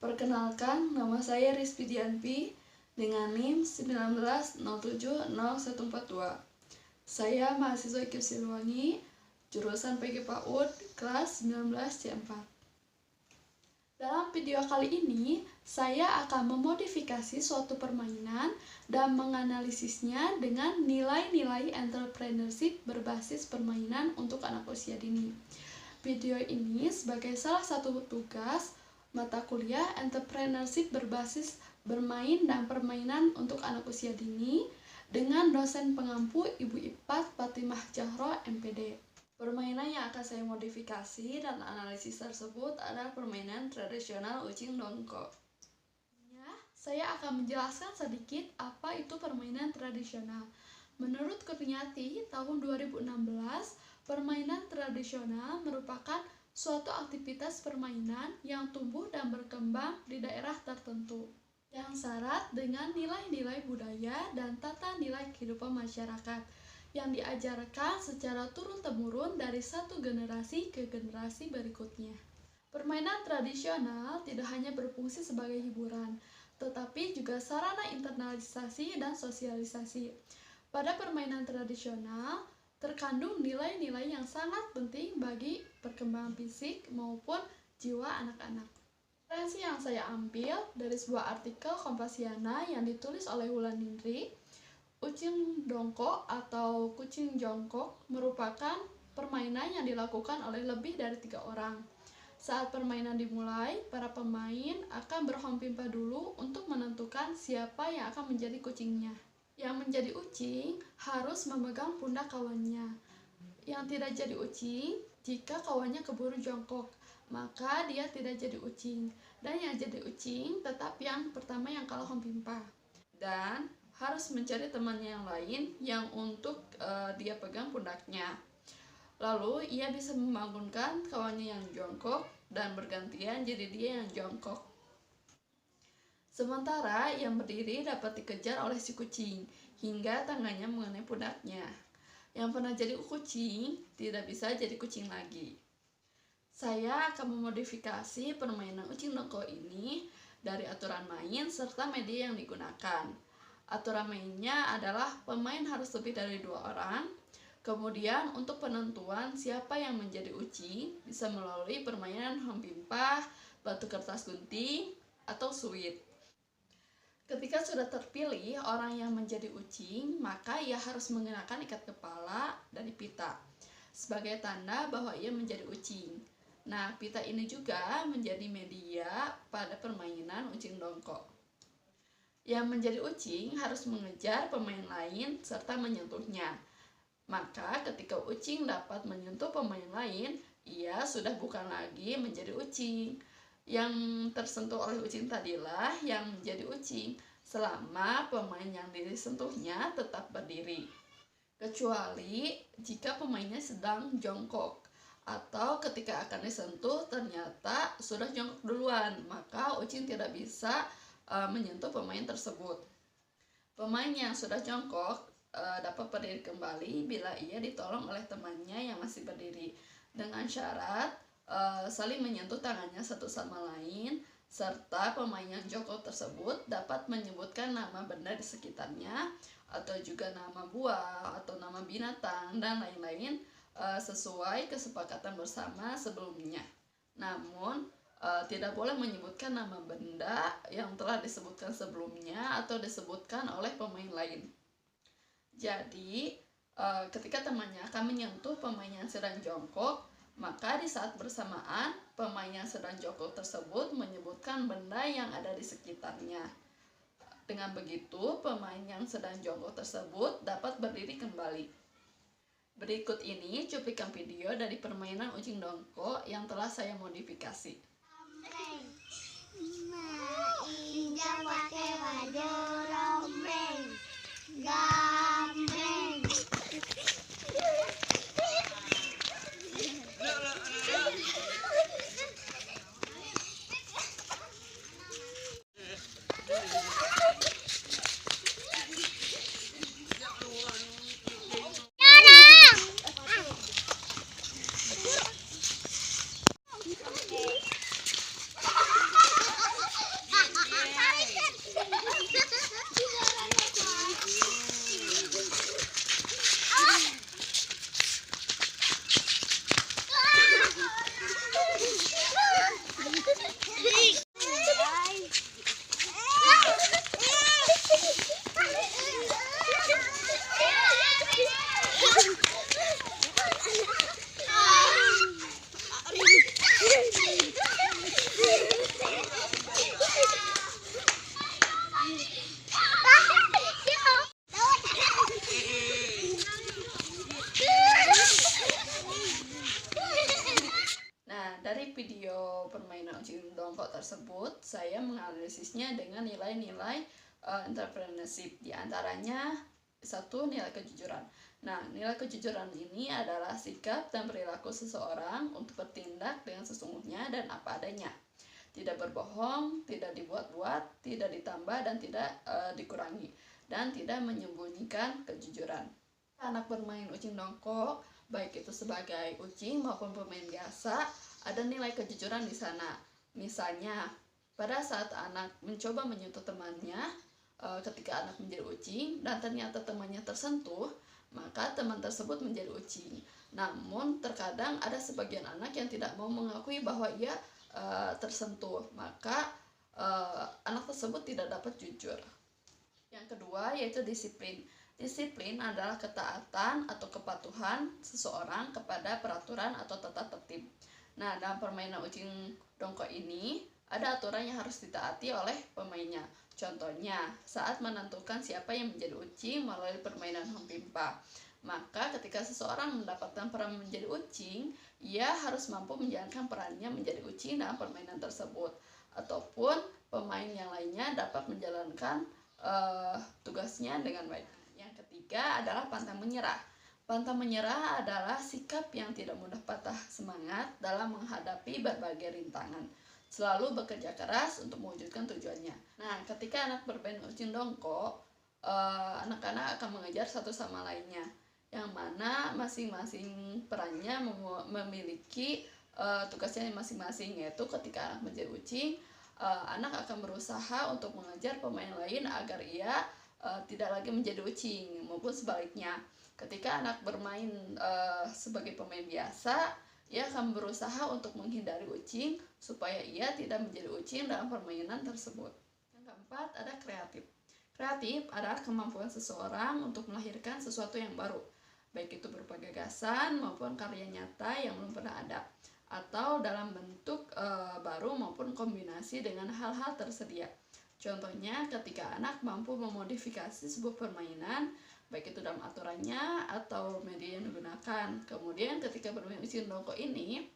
Perkenalkan, nama saya Rizky Dianpi dengan NIM 19070142. Saya mahasiswa IKIP Siliwangi, jurusan PG PAUD, kelas 19 C4. Dalam video kali ini, saya akan memodifikasi suatu permainan dan menganalisisnya dengan nilai-nilai entrepreneurship berbasis permainan untuk anak usia dini. Video ini sebagai salah satu tugas mata kuliah entrepreneurship berbasis bermain dan permainan untuk anak usia dini dengan dosen pengampu Ibu Ipat Fatimah Zahra MPD. Permainan yang akan saya modifikasi dan analisis tersebut adalah permainan tradisional ucing dongko. Saya akan menjelaskan sedikit apa itu permainan tradisional. Menurut Kurniati, tahun 2016, permainan tradisional merupakan suatu aktivitas permainan yang tumbuh dan berkembang di daerah tertentu, yang syarat dengan nilai-nilai budaya dan tata nilai kehidupan masyarakat, yang diajarkan secara turun-temurun dari satu generasi ke generasi berikutnya. Permainan tradisional tidak hanya berfungsi sebagai hiburan, tetapi juga sarana internalisasi dan sosialisasi. Pada permainan tradisional, terkandung nilai-nilai yang sangat penting bagi perkembangan fisik maupun jiwa anak-anak. Referensi yang saya ambil dari sebuah artikel Kompasiana yang ditulis oleh Wulan Nindri. Ucing dongko atau kucing jongkok merupakan permainan yang dilakukan oleh lebih dari 3 orang. Saat permainan dimulai, para pemain akan berhompimpa dulu untuk menentukan siapa yang akan menjadi kucingnya. Yang menjadi ucing harus memegang pundak kawannya. Yang tidak jadi ucing, jika kawannya keburu jongkok, maka dia tidak jadi ucing. Dan yang jadi ucing tetap yang pertama yang kalah hompimpa. Dan harus mencari temannya yang lain yang untuk dia pegang pundaknya. Lalu ia bisa membangunkan kawannya yang jongkok dan bergantian jadi dia yang jongkok. Sementara yang berdiri dapat dikejar oleh si kucing hingga tangannya mengenai pundaknya. Yang pernah jadi kucing tidak bisa jadi kucing lagi. Saya akan memodifikasi permainan ucing dongko ini dari aturan main serta media yang digunakan. Aturan mainnya adalah pemain harus lebih dari 2 orang. Kemudian untuk penentuan siapa yang menjadi ucing bisa melalui permainan hompimpa, batu kertas gunting, atau suit. Ketika sudah terpilih orang yang menjadi ucing, maka ia harus mengenakan ikat kepala dari pita sebagai tanda bahwa ia menjadi ucing. Nah, pita ini juga menjadi media pada permainan ucing dongko. Yang menjadi ucing harus mengejar pemain lain serta menyentuhnya. Maka ketika ucing dapat menyentuh pemain lain, ia sudah bukan lagi menjadi ucing. Yang tersentuh oleh ucing tadilah yang menjadi ucing selama pemain yang disentuhnya tetap berdiri. Kecuali jika pemainnya sedang jongkok atau ketika akan disentuh ternyata sudah jongkok duluan, maka ucing tidak bisa menyentuh pemain tersebut. Pemain yang sudah jongkok dapat berdiri kembali bila ia ditolong oleh temannya yang masih berdiri, dengan syarat saling menyentuh tangannya satu sama lain, serta pemain yang jongkok tersebut dapat menyebutkan nama benda di sekitarnya atau juga nama buah atau nama binatang dan lain-lain sesuai kesepakatan bersama sebelumnya. Namun tidak boleh menyebutkan nama benda yang telah disebutkan sebelumnya atau disebutkan oleh pemain lain. Jadi, ketika temannya akan menyentuh pemain yang sedang jongkok, maka di saat bersamaan, pemain yang sedang jongkok tersebut menyebutkan benda yang ada di sekitarnya. Dengan begitu, pemain yang sedang jongkok tersebut dapat berdiri kembali. Berikut ini cuplikan video dari permainan ucing dongko yang telah saya modifikasi. Injak pakai baju rombeng, gambreng. dongkok tersebut, saya menganalisisnya dengan nilai-nilai entrepreneurship. Di antaranya satu, nilai kejujuran. Nah, nilai kejujuran ini adalah sikap dan perilaku seseorang untuk bertindak dengan sesungguhnya dan apa adanya. Tidak berbohong, tidak dibuat-buat, tidak ditambah dan tidak dikurangi, dan tidak menyembunyikan kejujuran. Anak bermain ucing dongkok, baik itu sebagai ucing maupun pemain biasa, ada nilai kejujuran di sana. Misalnya, pada saat anak mencoba menyentuh temannya, ketika anak menjadi ucing dan ternyata temannya tersentuh, maka teman tersebut menjadi ucing. Namun terkadang ada sebagian anak yang tidak mau mengakui bahwa ia tersentuh, maka anak tersebut tidak dapat jujur. Yang kedua yaitu disiplin. Disiplin adalah ketaatan atau kepatuhan seseorang kepada peraturan atau tata tertib. Nah, dalam permainan ucing dongkok ini ada aturan yang harus ditaati oleh pemainnya. Contohnya, saat menentukan siapa yang menjadi ucing melalui permainan Hampimpa, maka ketika seseorang mendapatkan peran menjadi ucing, ia harus mampu menjalankan perannya menjadi ucing dalam permainan tersebut, ataupun pemain yang lainnya dapat menjalankan tugasnya dengan baik. Yang ketiga adalah pantang menyerah. Pantang menyerah adalah sikap yang tidak mudah patah semangat dalam menghadapi berbagai rintangan, selalu bekerja keras untuk mewujudkan tujuannya. Nah, ketika anak bermain ucing dongkok, anak-anak akan mengejar satu sama lainnya, yang mana masing-masing perannya memiliki tugasnya masing-masing, yaitu ketika anak menjadi ucing, anak akan berusaha untuk mengejar pemain lain agar ia tidak lagi menjadi ucing, maupun sebaliknya. Ketika anak bermain sebagai pemain biasa, ia akan berusaha untuk menghindari ucing supaya ia tidak menjadi ucing dalam permainan tersebut. Yang keempat ada kreatif. Kreatif adalah kemampuan seseorang untuk melahirkan sesuatu yang baru, baik itu berupa gagasan maupun karya nyata yang belum pernah ada, atau dalam bentuk baru maupun kombinasi dengan hal-hal tersedia. Contohnya ketika anak mampu memodifikasi sebuah permainan, baik itu dalam aturannya atau media yang digunakan. Kemudian ketika bermain ucing dongkok ini,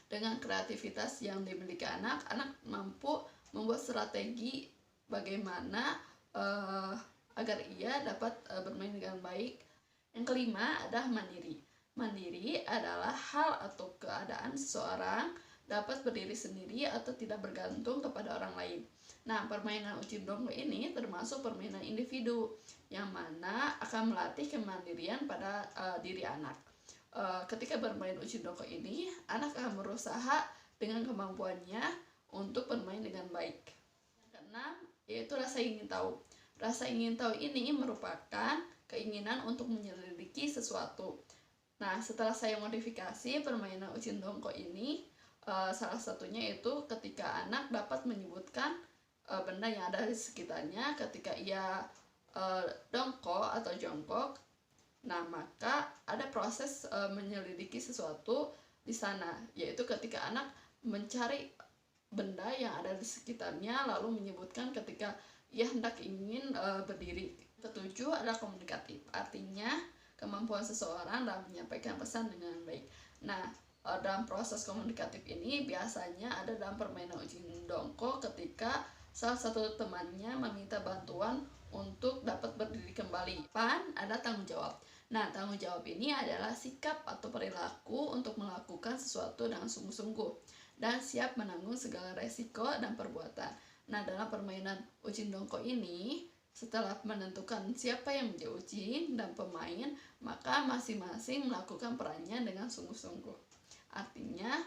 dengan kreativitas yang dimiliki anak mampu membuat strategi bagaimana agar ia dapat bermain dengan baik. Yang kelima adalah mandiri. Mandiri adalah hal atau keadaan seseorang dapat berdiri sendiri atau tidak bergantung kepada orang lain. Nah, permainan ucing dongkok ini termasuk permainan individu yang mana akan melatih kemandirian pada diri anak. Ketika bermain ucing dongkok ini, anak akan berusaha dengan kemampuannya untuk bermain dengan baik. Yang keenam yaitu rasa ingin tahu. Rasa ingin tahu ini merupakan keinginan untuk menyelidiki sesuatu. Nah, setelah saya modifikasi permainan ucing dongkok ini, salah satunya itu ketika anak dapat menyebutkan benda yang ada di sekitarnya ketika ia dongkok atau jongkok. Nah, maka ada proses menyelidiki sesuatu di sana, yaitu ketika anak mencari benda yang ada di sekitarnya lalu menyebutkan ketika ia hendak ingin berdiri. Ketujuh adalah komunikatif, artinya kemampuan seseorang dalam menyampaikan pesan dengan baik. Nah, dalam proses komunikatif ini biasanya ada dalam permainan ucing dongkok ketika salah satu temannya meminta bantuan untuk dapat berdiri kembali. Ada tanggung jawab. Nah, tanggung jawab ini adalah sikap atau perilaku untuk melakukan sesuatu dengan sungguh-sungguh dan siap menanggung segala resiko dan perbuatan. Nah, dalam permainan ucing dongkok ini, setelah menentukan siapa yang menjadi ucing dan pemain, maka masing-masing melakukan perannya dengan sungguh-sungguh. Artinya,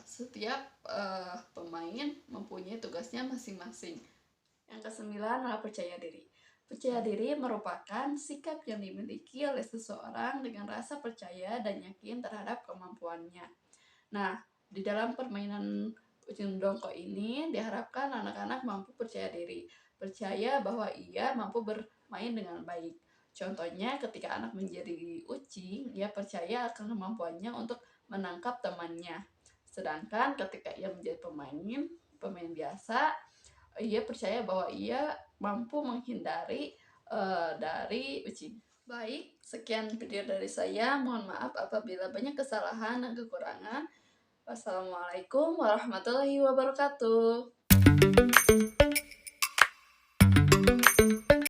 setiap pemain mempunyai tugasnya masing-masing. Yang kesembilan adalah percaya diri. Percaya diri merupakan sikap yang dimiliki oleh seseorang dengan rasa percaya dan yakin terhadap kemampuannya. Nah, di dalam permainan ucing dongkok ini diharapkan anak-anak mampu percaya diri, percaya bahwa ia mampu bermain dengan baik. Contohnya ketika anak menjadi ucing, ia percaya akan kemampuannya untuk menangkap temannya. Sedangkan ketika ia menjadi pemain biasa, ia percaya bahwa ia mampu menghindari dari ucing. Baik, sekian video dari saya. Mohon maaf apabila banyak kesalahan dan kekurangan. Wassalamualaikum warahmatullahi wabarakatuh.